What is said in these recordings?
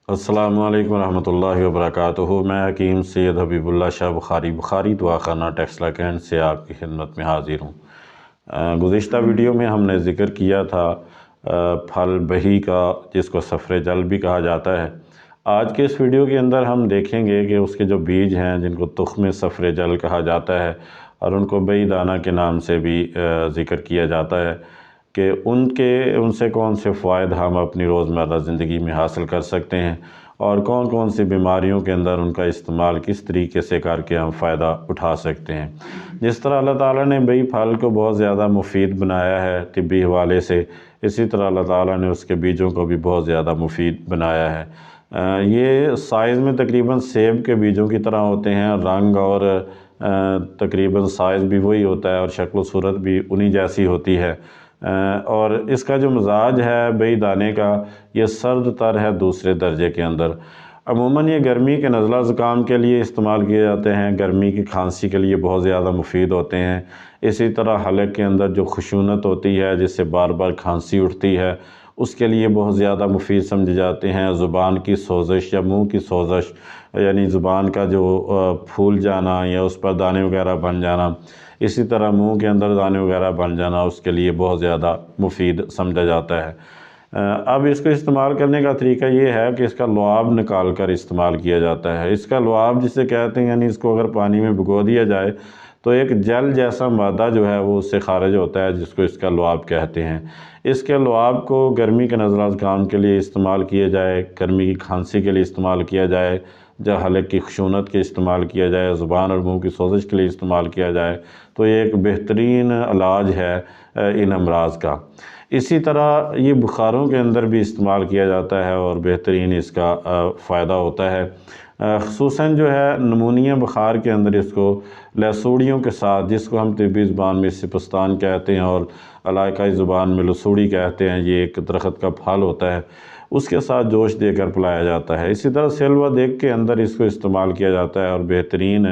अस्सलामु अलैकुम रहमतुल्लाहि व बरकातुहू। मैं हकीम सैयद हबीबुल्लाह शाह बुखारी दुआखाना टेक्सला कैंट से आपकी खिदमत में हाज़िर हूँ। गुज़िश्ता वीडियो में हमने ज़िक्र किया था फल बही का, जिसको सफ़रे जल भी कहा जाता है। आज के इस वीडियो के अंदर हम देखेंगे कि उसके जो बीज हैं, जिनको तुख़्म सफ़रे जल कहा जाता है और उनको बही दाना के नाम से भी ज़िक्र किया जाता है, कि उनसे कौन से फ़ायद हम अपनी रोज़मर्रा ज़िंदगी में हासिल कर सकते हैं और कौन कौन सी बीमारियों के अंदर उनका इस्तेमाल किस तरीके से करके हम फ़ायदा उठा सकते हैं। जिस तरह अल्लाह ताला ने बही फल को बहुत ज़्यादा मुफीद बनाया है तिब्बी हवाले से, इसी तरह अल्लाह ताला ने उसके बीजों को भी बहुत ज़्यादा मुफीद बनाया है। ये साइज़ में तकरीबन सेब के बीजों की तरह होते हैं, रंग और तकरीबन साइज़ भी वही होता है और शक्ल सूरत भी उन्हीं जैसी होती है। और इसका जो मिजाज है बही दाने का, ये सर्द तर है दूसरे दर्जे के अंदर। अमूमन ये गर्मी के नज़ला ज़ुकाम के लिए इस्तेमाल किए जाते हैं, गर्मी की खांसी के लिए बहुत ज़्यादा मुफीद होते हैं। इसी तरह हलक के अंदर जो खुशूनत होती है, जिससे बार बार खांसी उठती है, उसके लिए बहुत ज़्यादा मुफीद समझे जाते हैं। ज़ुबान की सोज़श या मुँह की सोज़श, यानी ज़ुबान का जो फूल जाना या उस पर दाने वगैरह बन जाना, इसी तरह मुंह के अंदर दाने वगैरह बन जाना, उसके लिए बहुत ज़्यादा मुफीद समझा जाता है। अब इसको इस्तेमाल करने का तरीका ये है कि इसका लुआब निकाल कर इस्तेमाल किया जाता है। इसका लुआब जिसे कहते हैं, यानी इसको अगर पानी में भिगो दिया जाए तो एक जेल जैसा मादा जो है वो उससे खारिज होता है, जिसको इसका लुआब कहते हैं। इसके लुआब को गर्मी के नज़ला ज़ुकाम के लिए इस्तेमाल किया जाए, गर्मी की खांसी के लिए इस्तेमाल किया जाए, जब हलक की खुशूनत के इस्तेमाल किया जाए, ज़ुबान और मुँह की सोज़श के लिए इस्तेमाल किया जाए, तो ये एक बेहतरीन इलाज है इन अमराज़ का। इसी तरह ये बुखारों के अंदर भी इस्तेमाल किया जाता है और बेहतरीन इसका फ़ायदा होता है। ख़ुसूसन जो है नमूनिया बुखार के अंदर इसको लसूड़ियों के साथ, जिसको हम तिब्बी ज़ुबान में सिपस्तान कहते हैं और इलाकाई ज़ुबान में लसूड़ी कहते हैं, ये एक दरख्त का फल होता है, उसके साथ जोश देकर पिलाया जाता है। इसी तरह सिल व देग के अंदर इसको इस्तेमाल किया जाता है और बेहतरीन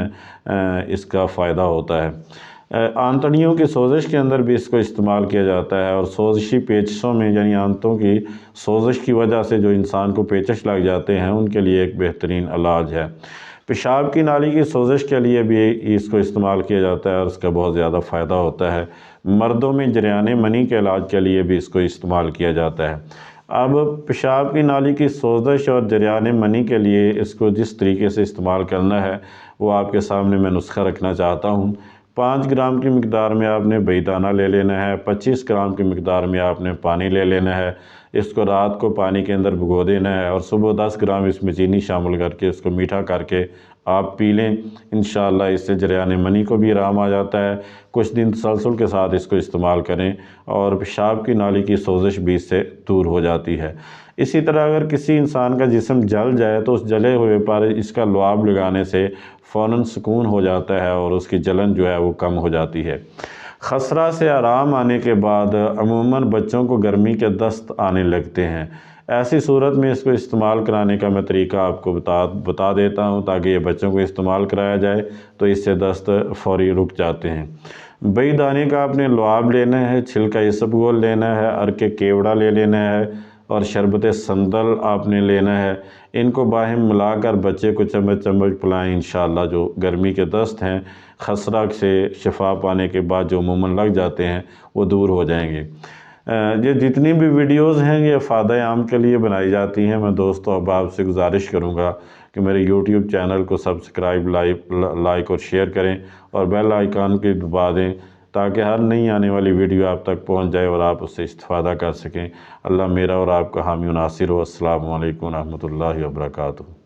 इसका फ़ायदा होता है। आंतड़ियों की सोज़श के अंदर भी इसको इस्तेमाल किया जाता है और सोज़शी पेचिशों में, यानी आंतों की सोज़श की वजह से जो इंसान को पेचश लग जाते हैं, उनके लिए एक बेहतरीन इलाज है। पेशाब की नाली की सोज़श के लिए भी इसको इस्तेमाल किया जाता है और उसका बहुत ज़्यादा फ़ायदा होता है। मर्दों में जरियाने मनी के इलाज के लिए भी इसको इस्तेमाल किया जाता है। अब पेशाब की नाली की सोज़श और जरियाने मनी के लिए इसको जिस तरीके से इस्तेमाल करना है, वो आपके सामने मैं नुस्खा रखना चाहता हूँ। 5 ग्राम की मिक़दार में आपने बही दाना ले लेना है, 25 ग्राम की मिक़दार में आपने पानी ले लेना है। इसको रात को पानी के अंदर भिगो देना है और सुबह 10 ग्राम इसमें चीनी शामिल करके इसको मीठा करके आप पी लें। इंशाअल्लाह इससे जरियाने मनी को भी आराम आ जाता है। कुछ दिन तसलसल के साथ इसको इस्तेमाल करें और पेशाब की नाली की सोज़श भी इससे दूर हो जाती है। इसी तरह अगर किसी इंसान का जिस्म जल जाए तो उस जले हुए पर इसका लुआब लगाने से फ़ौरन सुकून हो जाता है और उसकी जलन जो है वो कम हो जाती है। खसरा से आराम आने के बाद अमूमन बच्चों को गर्मी के दस्त आने लगते हैं। ऐसी सूरत में इसको इस्तेमाल कराने का मैं तरीका आपको बता देता हूँ, ताकि ये बच्चों को इस्तेमाल कराया जाए तो इससे दस्त फ़ौरी रुक जाते हैं। बही दाने का आपने लुआब लेना है, छिलका इसबगोल लेना है, अर्के केवड़ा ले लेना है और शरबत संदल आपने लेना है। इनको बाहिम मिलाकर बच्चे को चम्मच चम्मच पिलाएं। इंशाअल्लाह जो गर्मी के दस्त हैं, खसरा से शिफा पाने के बाद जो अमूमन लग जाते हैं, वो दूर हो जाएंगे। ये जितनी भी वीडियोज़ हैं ये फ़ायदा आम के लिए बनाई जाती हैं। मैं दोस्तों अब आपसे गुजारिश करूँगा कि मेरे यूट्यूब चैनल को सब्सक्राइब, लाइक और शेयर करें और बेल आइकन को दबा दें, ताकि हर नई आने वाली वीडियो आप तक पहुंच जाए और आप उससे इस्तिफ़ादा कर सकें। अल्लाह मेरा और आपका हामी नासिर हो। अस्सलामु अलैकुम रहमतुल्लाहि व बरकातुहू।